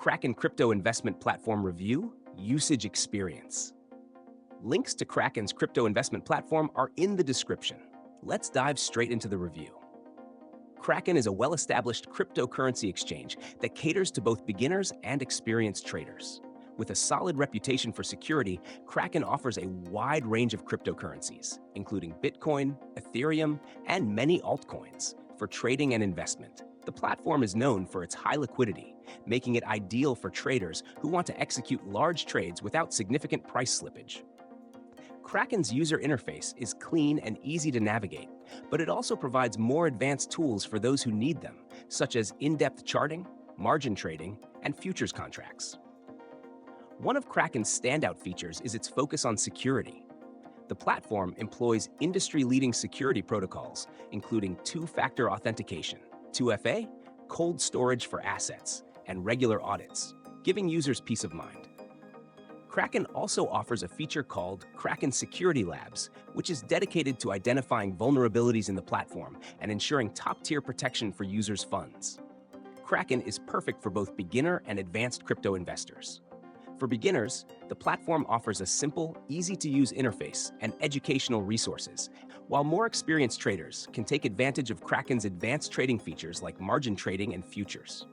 Kraken Crypto Investment Platform Review Usage Experience. Links to Kraken's crypto investment platform are in the description. Let's dive straight into the review. Kraken is a well-established cryptocurrency exchange that caters to both beginners and experienced traders. With a solid reputation for security, Kraken offers a wide range of cryptocurrencies, including Bitcoin, Ethereum, and many altcoins, for trading and investment. The platform is known for its high liquidity, making it ideal for traders who want to execute large trades without significant price slippage. Kraken's user interface is clean and easy to navigate, but it also provides more advanced tools for those who need them, such as in-depth charting, margin trading, and futures contracts. One of Kraken's standout features is its focus on security. The platform employs industry-leading security protocols, including two-factor authentication, 2FA, cold storage for assets, and regular audits, giving users peace of mind. Kraken also offers a feature called Kraken Security Labs, which is dedicated to identifying vulnerabilities in the platform and ensuring top-tier protection for users' funds. Kraken is perfect for both beginner and advanced crypto investors. For beginners, the platform offers a simple, easy-to-use interface and educational resources, while more experienced traders can take advantage of Kraken's advanced trading features like margin trading and futures.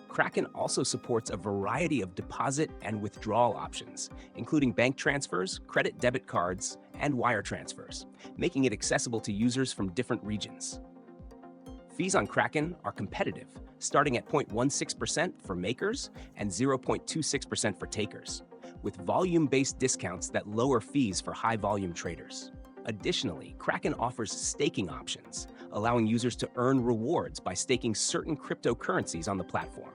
Kraken also supports a variety of deposit and withdrawal options, including bank transfers, credit debit cards, and wire transfers, making it accessible to users from different regions. Fees on Kraken are competitive, starting at 0.16% for makers and 0.26% for takers, with volume-based discounts that lower fees for high-volume traders. Additionally, Kraken offers staking options, allowing users to earn rewards by staking certain cryptocurrencies on the platform.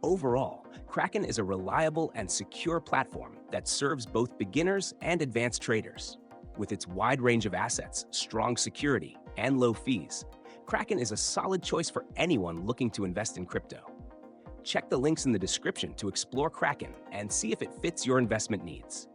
Overall, Kraken is a reliable and secure platform that serves both beginners and advanced traders. With its wide range of assets, strong security, and low fees, Kraken is a solid choice for anyone looking to invest in crypto. Check the links in the description to explore Kraken and see if it fits your investment needs.